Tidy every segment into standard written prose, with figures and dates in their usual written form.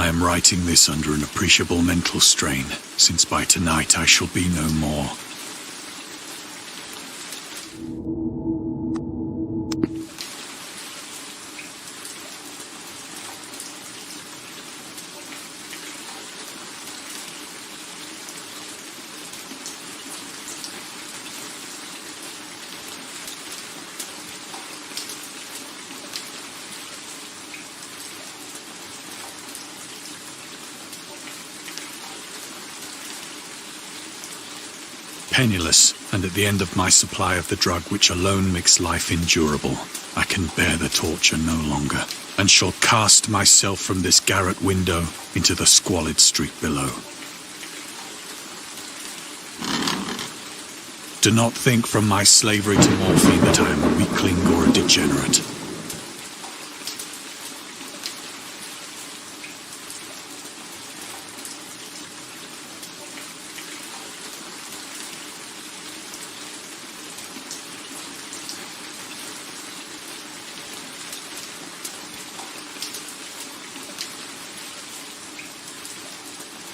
I am writing this under an appreciable mental strain, since by tonight I shall be no more. Penniless, and at the end of my supply of the drug which alone makes life endurable, I can bear the torture no longer, and shall cast myself from this garret window into the squalid street below. Do not think from my slavery to morphine that I am a weakling or a degenerate.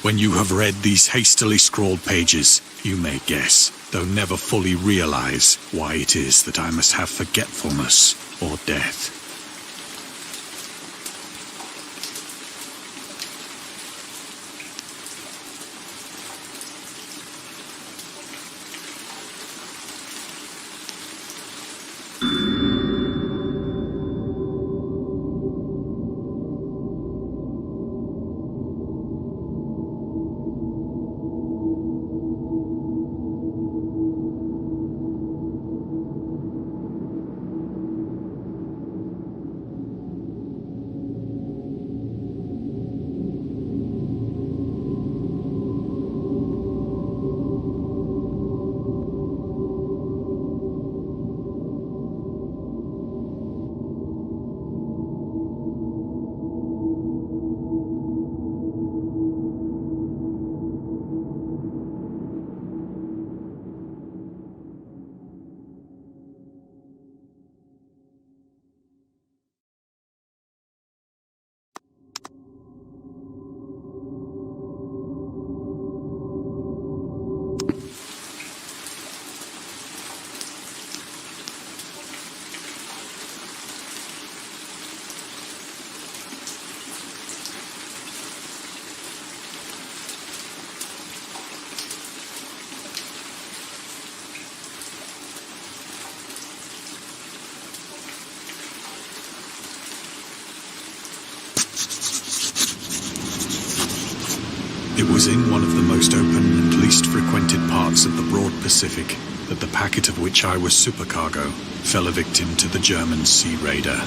When you have read these hastily scrawled pages, you may guess, though never fully realize, why it is that I must have forgetfulness or death. It was in one of the most open and least frequented parts of the broad Pacific that the packet of which I was supercargo fell a victim to the German sea raider.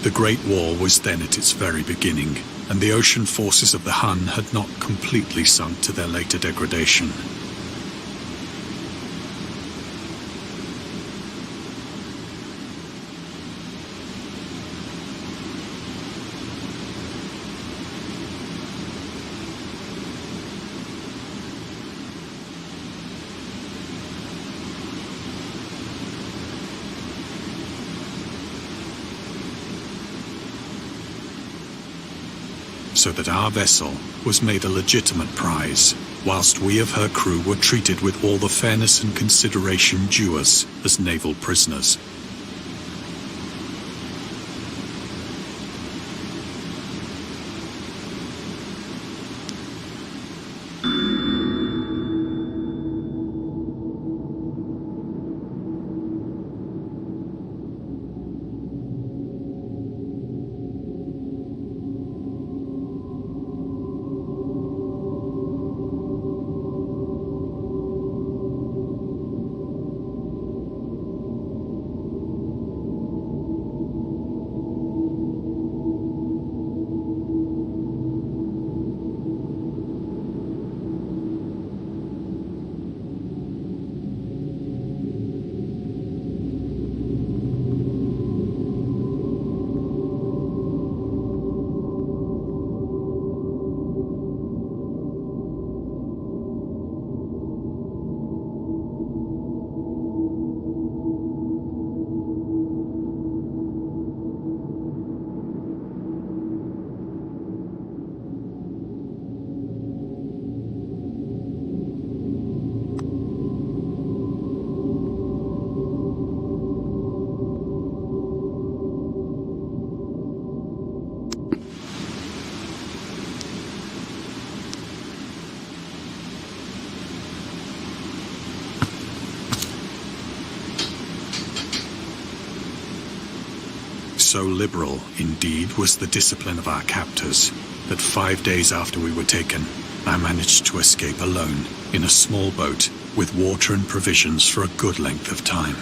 The Great War was then at its very beginning, and the ocean forces of the Hun had not completely sunk to their later degradation. So that our vessel was made a legitimate prize, whilst we of her crew were treated with all the fairness and consideration due us as naval prisoners. So liberal, indeed, was the discipline of our captors, that 5 days after we were taken, I managed to escape alone, in a small boat, with water and provisions for a good length of time.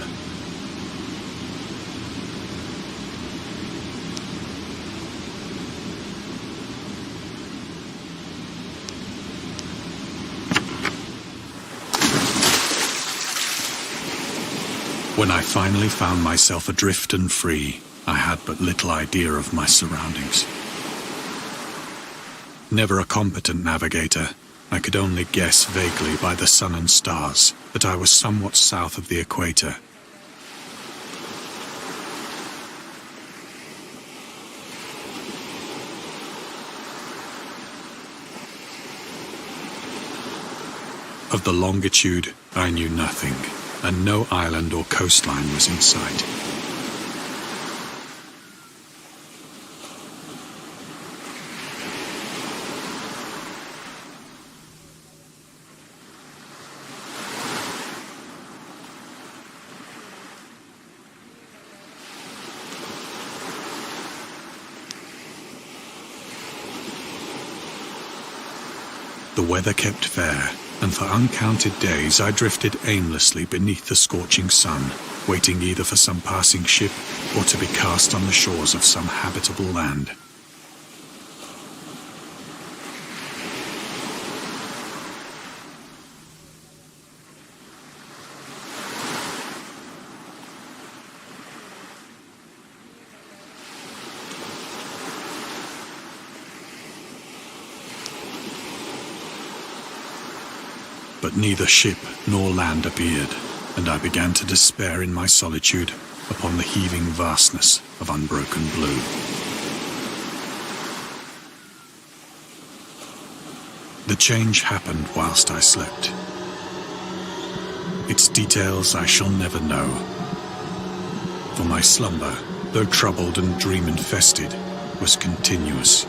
When I finally found myself adrift and free, I had but little idea of my surroundings. Never a competent navigator, I could only guess vaguely by the sun and stars that I was somewhat south of the equator. Of the longitude, I knew nothing, and no island or coastline was in sight. The weather kept fair, and for uncounted days I drifted aimlessly beneath the scorching sun, waiting either for some passing ship or to be cast on the shores of some habitable land. But neither ship nor land appeared, and I began to despair in my solitude upon the heaving vastness of unbroken blue. The change happened whilst I slept. Its details I shall never know, for my slumber, though troubled and dream-infested, was continuous.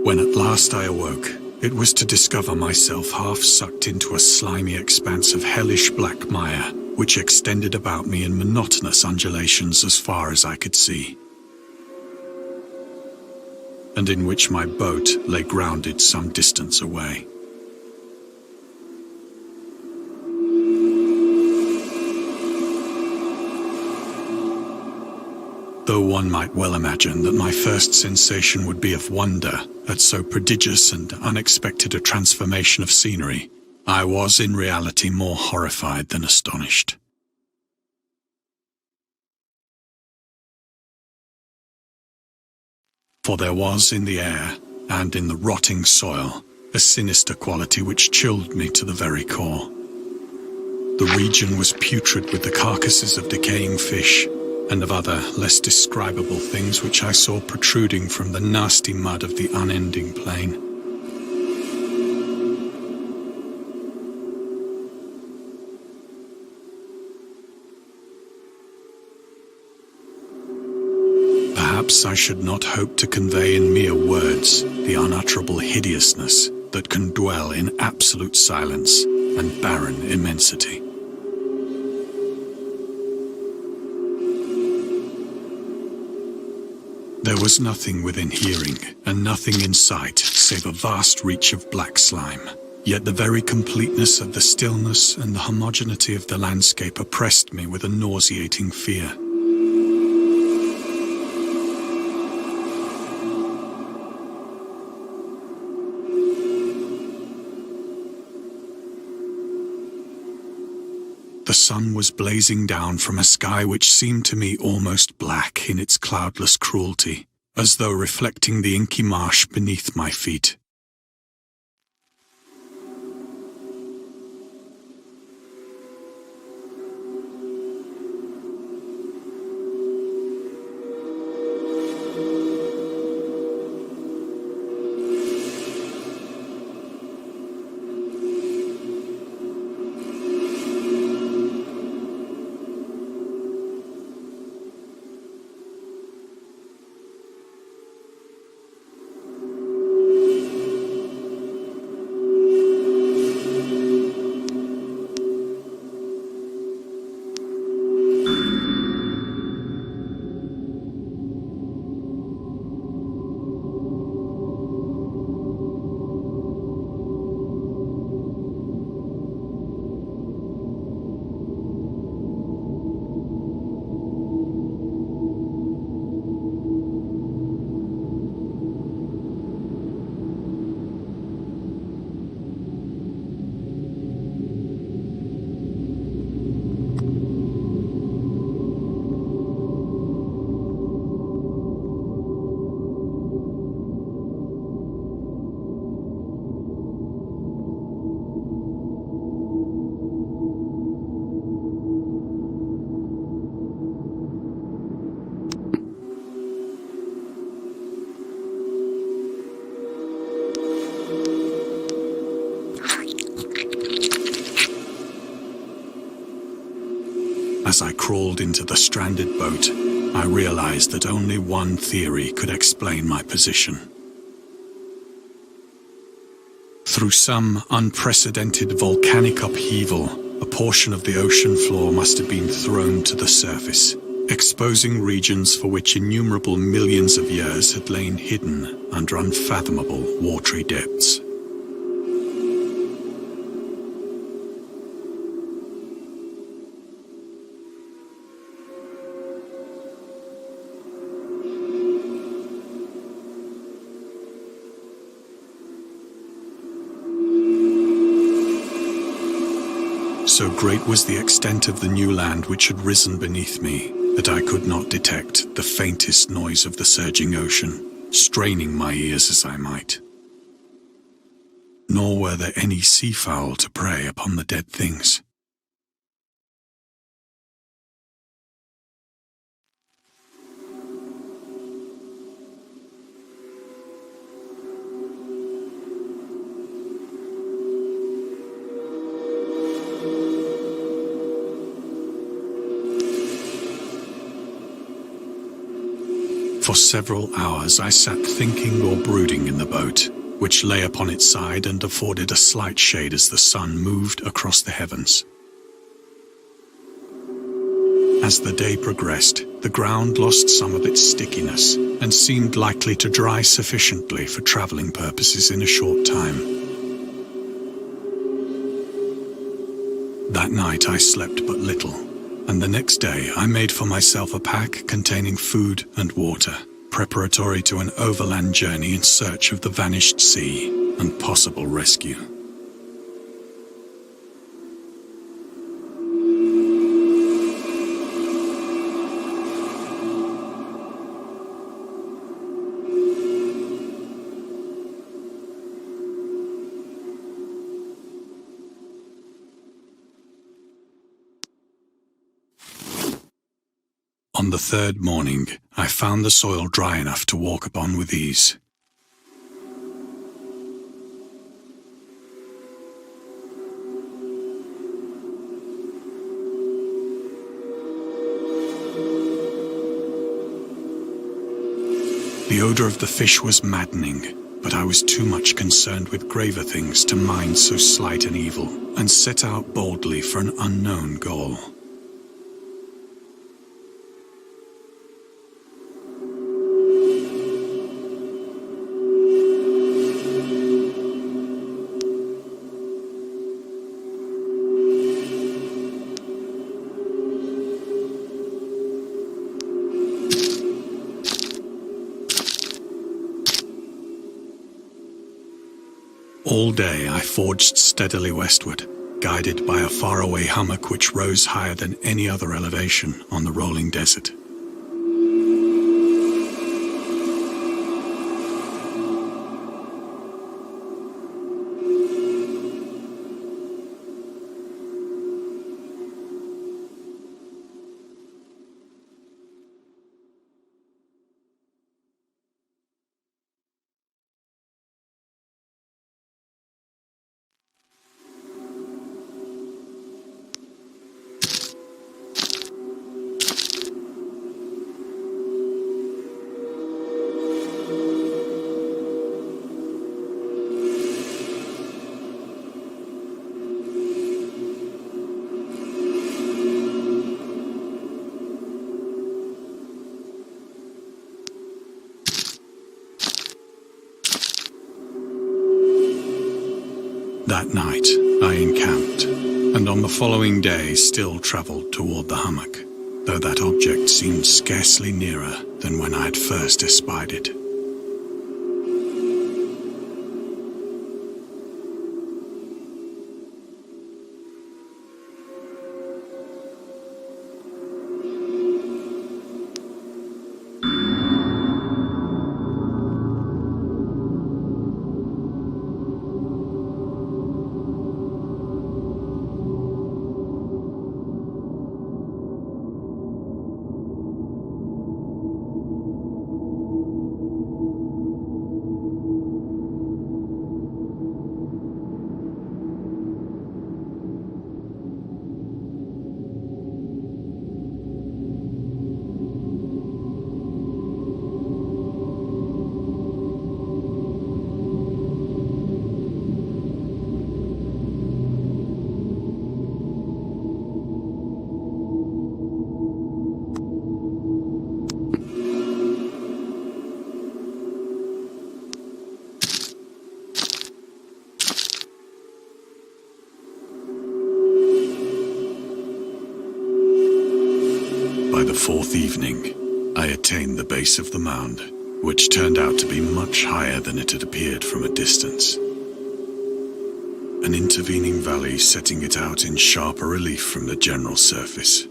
When at last I awoke, it was to discover myself half sucked into a slimy expanse of hellish black mire, which extended about me in monotonous undulations as far as I could see, and in which my boat lay grounded some distance away. Though one might well imagine that my first sensation would be of wonder at so prodigious and unexpected a transformation of scenery, I was in reality more horrified than astonished. For there was in the air, and in the rotting soil, a sinister quality which chilled me to the very core. The region was putrid with the carcasses of decaying fish, and of other, less describable things which I saw protruding from the nasty mud of the unending plain. Perhaps I should not hope to convey in mere words the unutterable hideousness that can dwell in absolute silence and barren immensity. There was nothing within hearing, and nothing in sight, save a vast reach of black slime. Yet the very completeness of the stillness and the homogeneity of the landscape oppressed me with a nauseating fear. The sun was blazing down from a sky which seemed to me almost black in its cloudless cruelty, as though reflecting the inky marsh beneath my feet. As I crawled into the stranded boat, I realized that only one theory could explain my position. Through some unprecedented volcanic upheaval, a portion of the ocean floor must have been thrown to the surface, exposing regions for which innumerable millions of years had lain hidden under unfathomable watery depths. So great was the extent of the new land which had risen beneath me that I could not detect the faintest noise of the surging ocean, straining my ears as I might. Nor were there any seafowl to prey upon the dead things. For several hours I sat thinking or brooding in the boat, which lay upon its side and afforded a slight shade as the sun moved across the heavens. As the day progressed, the ground lost some of its stickiness and seemed likely to dry sufficiently for traveling purposes in a short time. That night I slept but little, and the next day I made for myself a pack containing food and water, preparatory to an overland journey in search of the vanished sea and possible rescue. On the third morning, I found the soil dry enough to walk upon with ease. The odor of the fish was maddening, but I was too much concerned with graver things to mind so slight an evil, and set out boldly for an unknown goal. All day I forged steadily westward, guided by a faraway hummock which rose higher than any other elevation on the rolling desert. That night, I encamped, and on the following day still travelled toward the hummock, though that object seemed scarcely nearer than when I had first espied it. fourth evening, I attained the base of the mound, which turned out to be much higher than it had appeared from a distance. An intervening valley setting it out in sharper relief from the general surface.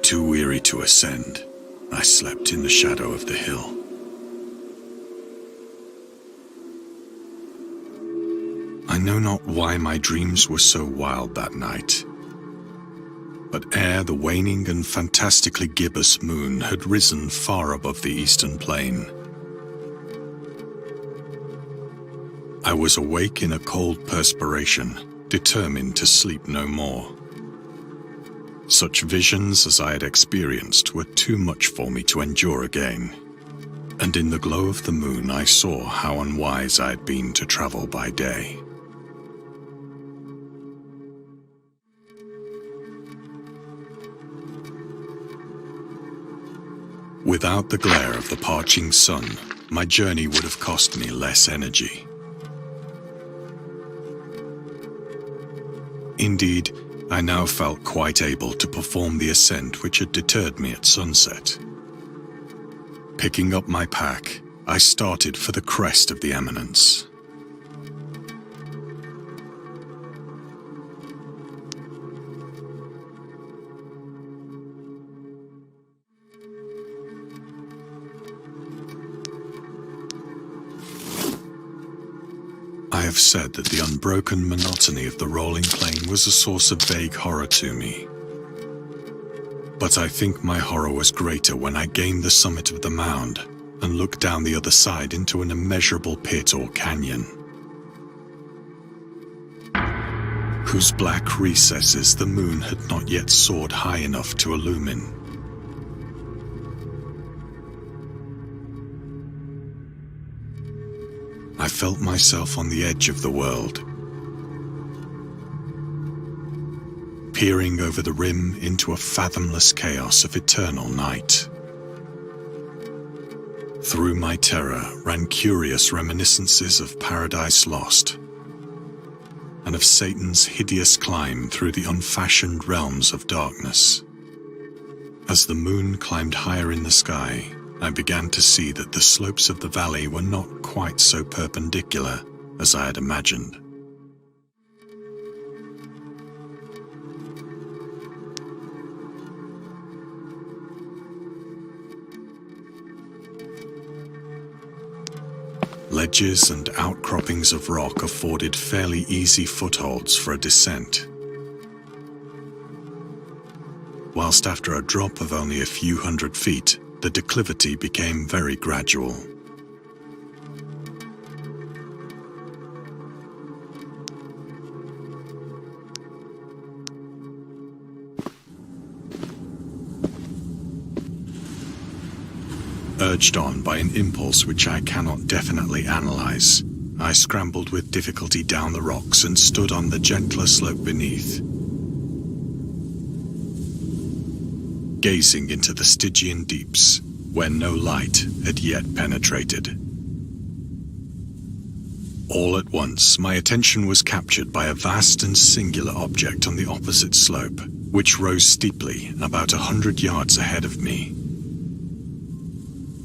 Too weary to ascend, I slept in the shadow of the hill. I know not why my dreams were so wild that night, but ere the waning and fantastically gibbous moon had risen far above the eastern plain, I was awake in a cold perspiration, determined to sleep no more. Such visions as I had experienced were too much for me to endure again, and in the glow of the moon I saw how unwise I had been to travel by day. Without the glare of the parching sun, my journey would have cost me less energy. Indeed, I now felt quite able to perform the ascent which had deterred me at sunset. Picking up my pack, I started for the crest of the eminence. I have said that the unbroken monotony of the rolling plain was a source of vague horror to me. But I think my horror was greater when I gained the summit of the mound and looked down the other side into an immeasurable pit or canyon, whose black recesses the moon had not yet soared high enough to illumine. I felt myself on the edge of the world, peering over the rim into a fathomless chaos of eternal night. Through my terror ran curious reminiscences of Paradise Lost, and of Satan's hideous climb through the unfashioned realms of darkness. As the moon climbed higher in the sky, I began to see that the slopes of the valley were not quite so perpendicular as I had imagined. Ledges and outcroppings of rock afforded fairly easy footholds for a descent, whilst after a drop of only a few hundred feet, the declivity became very gradual. Urged on by an impulse which I cannot definitely analyze, I scrambled with difficulty down the rocks and stood on the gentler slope beneath, gazing into the Stygian deeps, where no light had yet penetrated. All at once, my attention was captured by a vast and singular object on the opposite slope, which rose steeply about 100 yards ahead of me.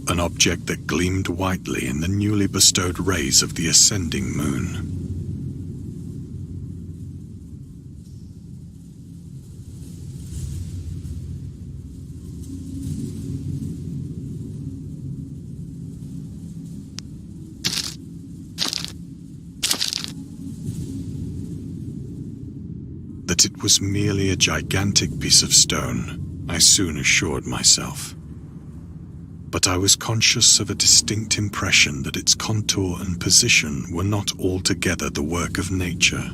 An object that gleamed whitely in the newly bestowed rays of the ascending moon. That it was merely a gigantic piece of stone, I soon assured myself. But I was conscious of a distinct impression that its contour and position were not altogether the work of nature.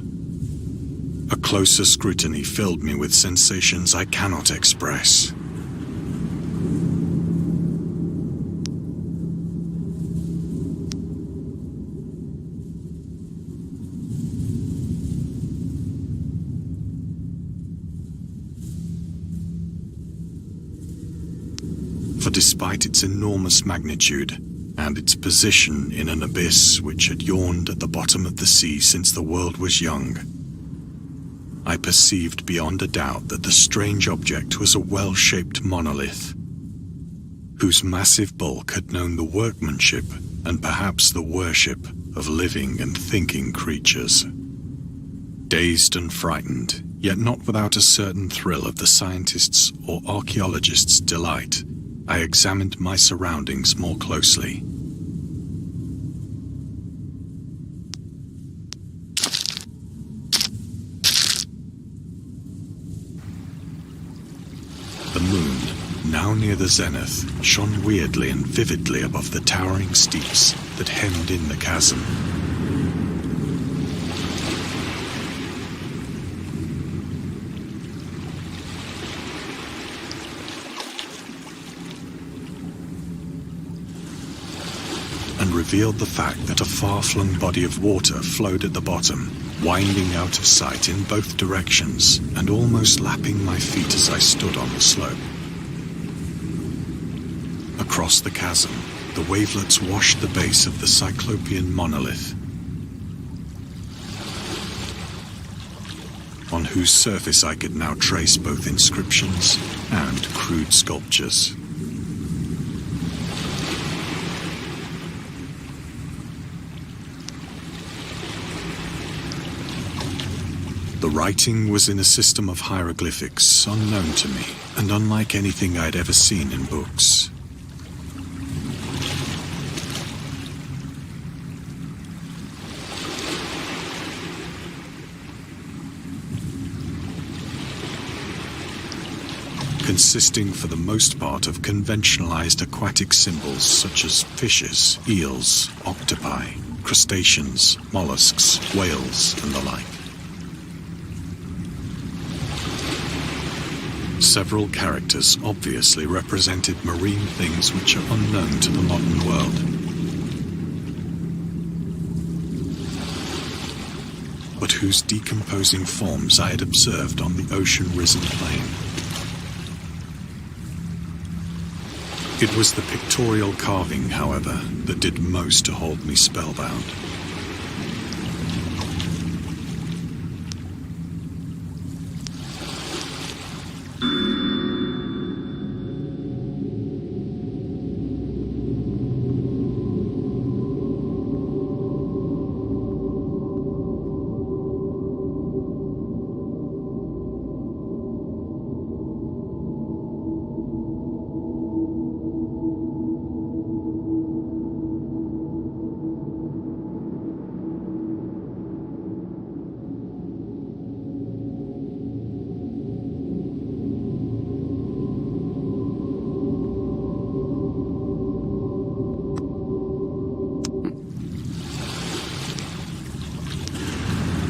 A closer scrutiny filled me with sensations I cannot express. For despite its enormous magnitude, and its position in an abyss which had yawned at the bottom of the sea since the world was young, I perceived beyond a doubt that the strange object was a well-shaped monolith, whose massive bulk had known the workmanship and perhaps the worship of living and thinking creatures. Dazed and frightened, yet not without a certain thrill of the scientist's or archaeologist's delight, I examined my surroundings more closely. The moon, now near the zenith, shone weirdly and vividly above the towering steeps that hemmed in the chasm. And revealed the fact that a far-flung body of water flowed at the bottom, winding out of sight in both directions and almost lapping my feet as I stood on the slope. Across the chasm, the wavelets washed the base of the Cyclopean monolith, on whose surface I could now trace both inscriptions and crude sculptures. The writing was in a system of hieroglyphics unknown to me and unlike anything I'd ever seen in books. Consisting for the most part of conventionalized aquatic symbols such as fishes, eels, octopi, crustaceans, mollusks, whales, and the like. Several characters obviously represented marine things which are unknown to the modern world. But whose decomposing forms I had observed on the ocean-risen plain. It was the pictorial carving, however, that did most to hold me spellbound.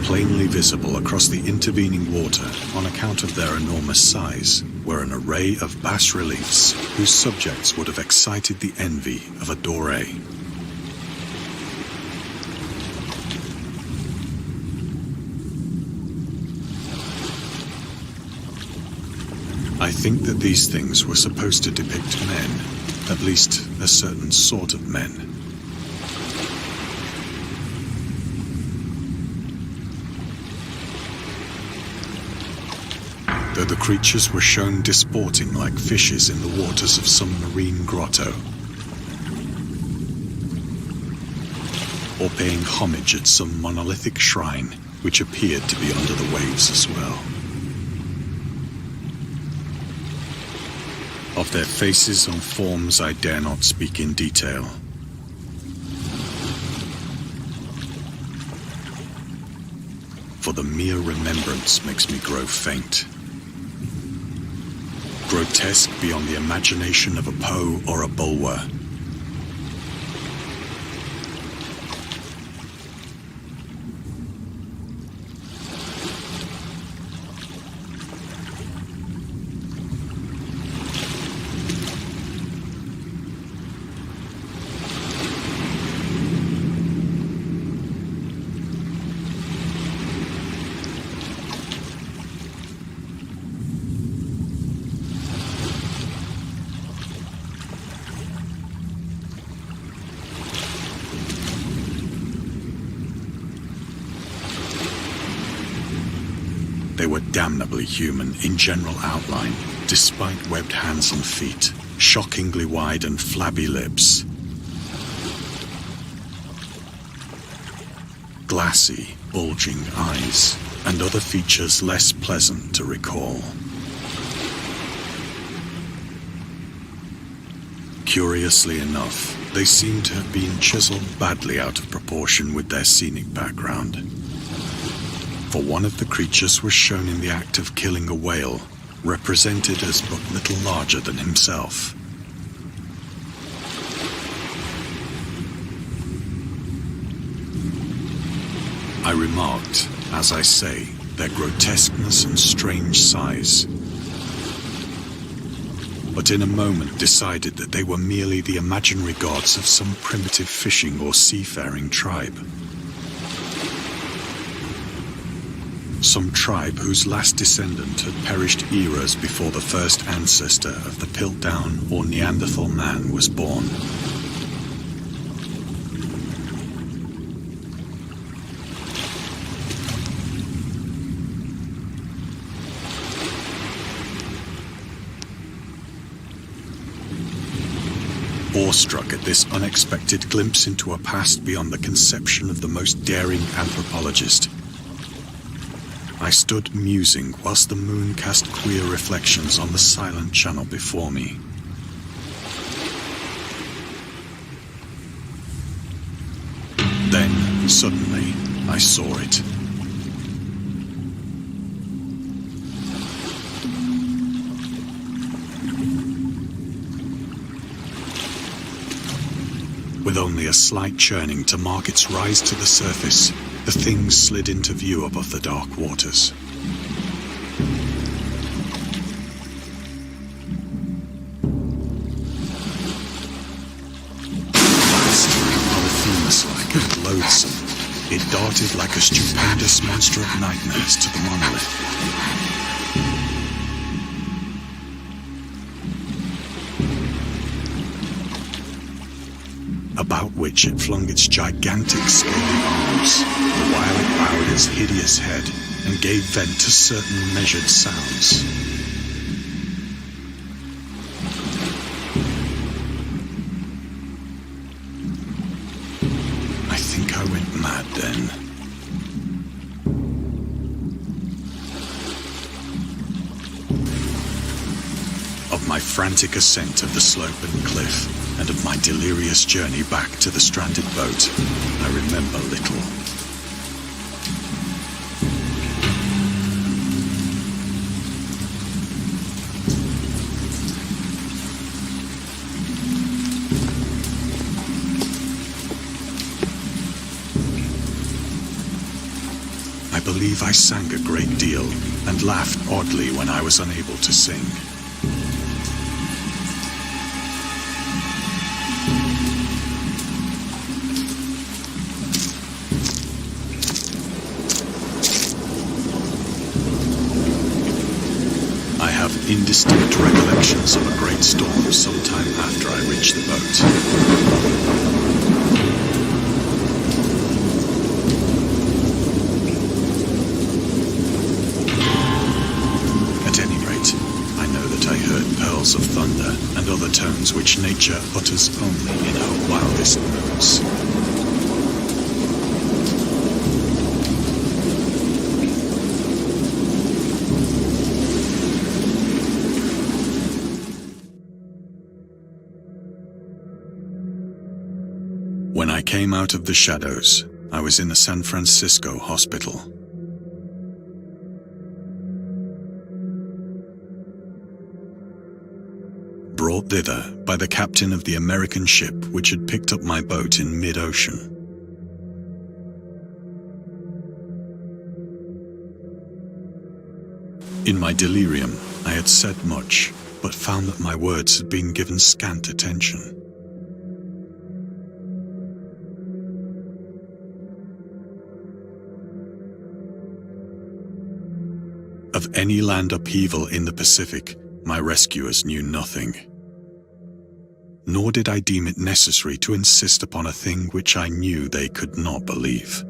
Plainly visible across the intervening water on account of their enormous size were an array of bas-reliefs whose subjects would have excited the envy of a Doré. I think that these things were supposed to depict men, at least a certain sort of men. Though the creatures were shown disporting like fishes in the waters of some marine grotto, or paying homage at some monolithic shrine which appeared to be under the waves as well. Of their faces and forms I dare not speak in detail. For the mere remembrance makes me grow faint. Grotesque beyond the imagination of a Poe or a Bulwer. They were damnably human in general outline, despite webbed hands and feet, shockingly wide and flabby lips. Glassy, bulging eyes, and other features less pleasant to recall. Curiously enough, they seem to have been chiseled badly out of proportion with their scenic background. For one of the creatures was shown in the act of killing a whale, represented as but little larger than himself. I remarked, as I say, their grotesqueness and strange size, but in a moment decided that they were merely the imaginary gods of some primitive fishing or seafaring tribe. Some tribe whose last descendant had perished eras before the first ancestor of the Piltdown or Neanderthal man was born. Awestruck at this unexpected glimpse into a past beyond the conception of the most daring anthropologist, I stood musing whilst the moon cast queer reflections on the silent channel before me. Then, suddenly, I saw it. With only a slight churning to mark its rise to the surface, the thing slid into view above the dark waters. Vast, Polyphemus-like and loathsome, it darted like a stupendous monster of nightmares to the monolith. About which it flung its gigantic scaly arms, while it bowed its hideous head and gave vent to certain measured sounds. I think I went mad then. Of my frantic ascent of the slope and cliff, and of my delirious journey back to the stranded boat, I remember little. I believe I sang a great deal and laughed oddly when I was unable to sing. Indistinct recollections of a great storm sometime after I reached the boat. At any rate, I know that I heard pearls of thunder and other tones which nature utters only in her wildest moods. When I came out of the shadows, I was in a San Francisco hospital. Brought thither by the captain of the American ship which had picked up my boat in mid-ocean. In my delirium, I had said much, but found that my words had been given scant attention. Of any land upheaval in the Pacific, my rescuers knew nothing. Nor did I deem it necessary to insist upon a thing which I knew they could not believe.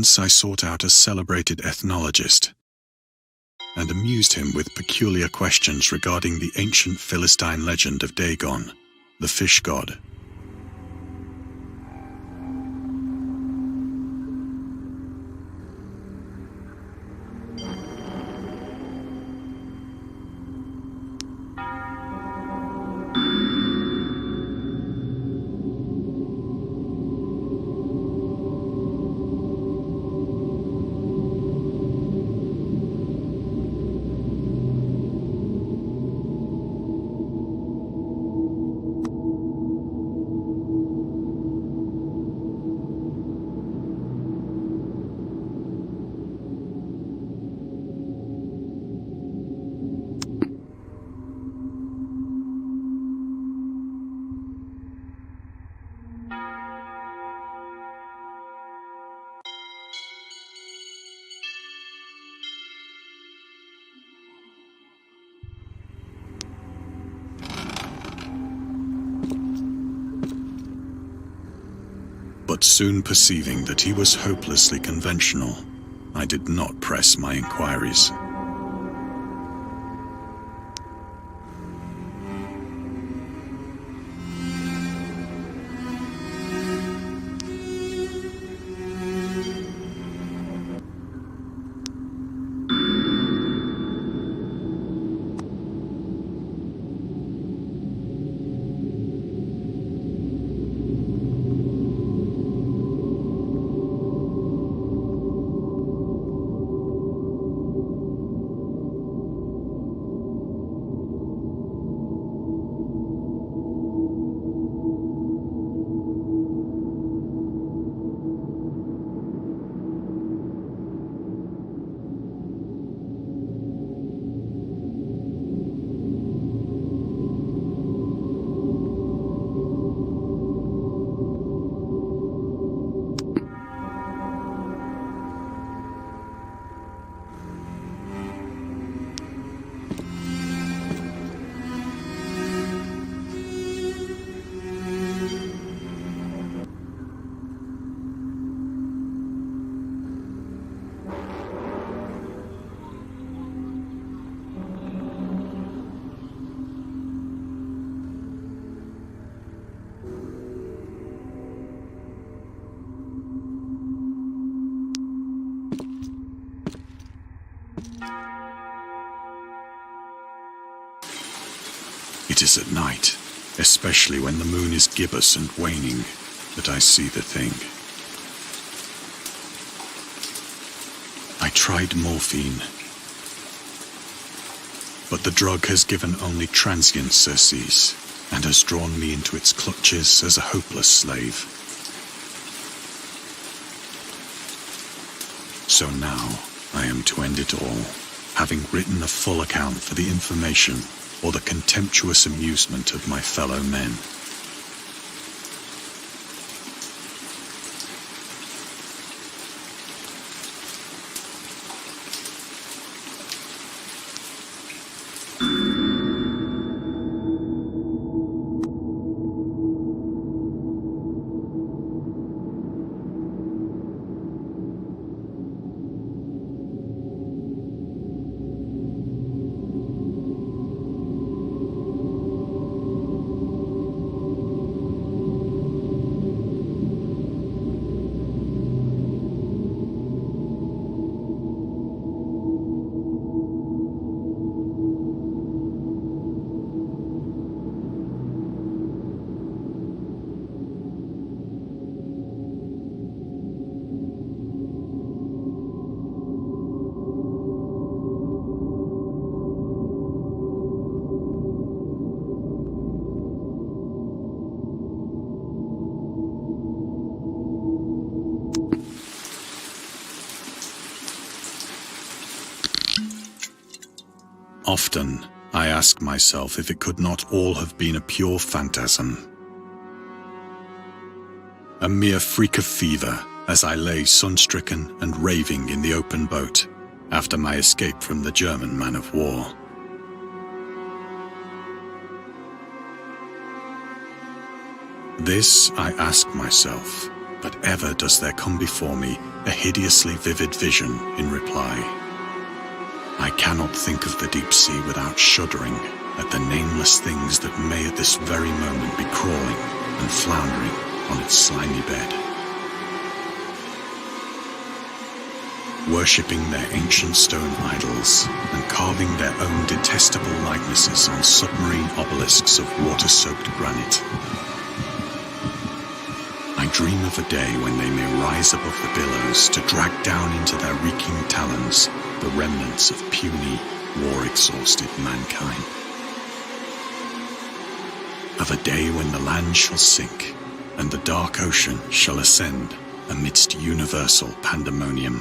Once I sought out a celebrated ethnologist and amused him with peculiar questions regarding the ancient Philistine legend of Dagon, the fish god. But soon perceiving that he was hopelessly conventional, I did not press my inquiries. It is at night, especially when the moon is gibbous and waning, that I see the thing. I tried morphine, but the drug has given only transient surcease and has drawn me into its clutches as a hopeless slave. So now I am to end it all, having written a full account for the information or the contemptuous amusement of my fellow men. Often, I ask myself if it could not all have been a pure phantasm. A mere freak of fever as I lay sun-stricken and raving in the open boat after my escape from the German man-of-war. This I ask myself but ever does there come before me a hideously vivid vision in reply. I cannot think of the deep sea without shuddering at the nameless things that may at this very moment be crawling and floundering on its slimy bed, worshipping their ancient stone idols and carving their own detestable likenesses on submarine obelisks of water-soaked granite. I dream of a day when they may rise above the billows to drag down into their reeking talons the remnants of puny, war-exhausted mankind. Of a day when the land shall sink and the dark ocean shall ascend amidst universal pandemonium.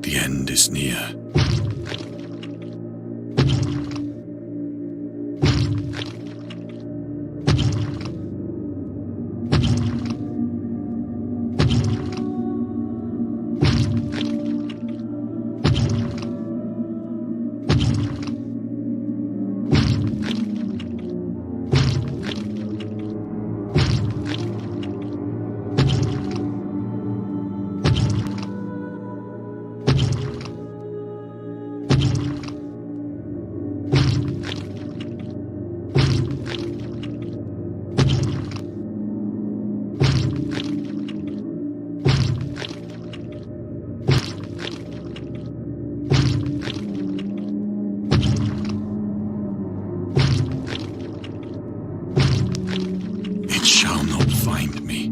The end is near. It shall not find me.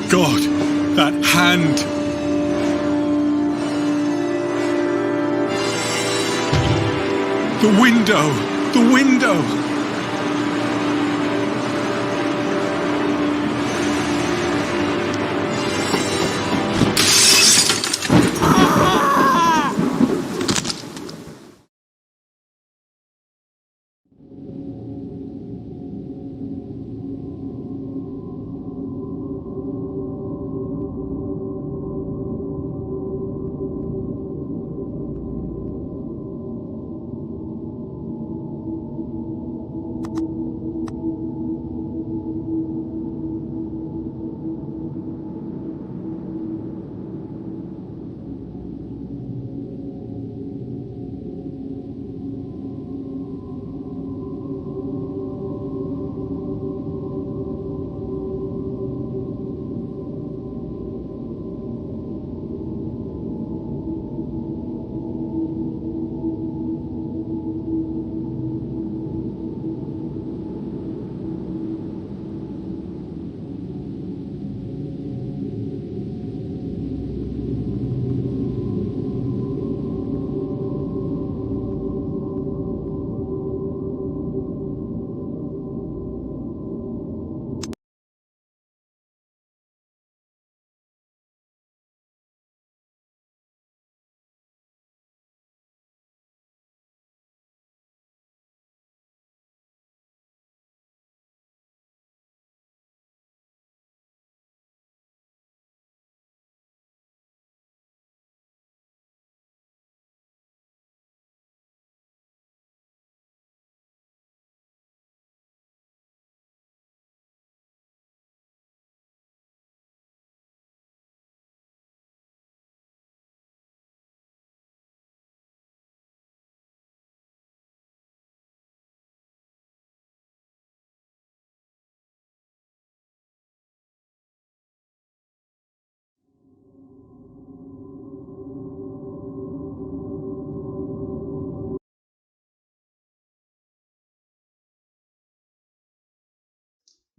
God, that hand! The window! The window!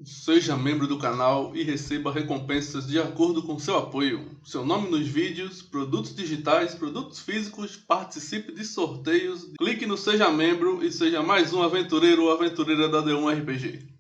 Seja membro do canal e receba recompensas de acordo com seu apoio. Seu nome nos vídeos, produtos digitais, produtos físicos, participe de sorteios. Clique no Seja Membro e seja mais um aventureiro ou aventureira da D1 RPG.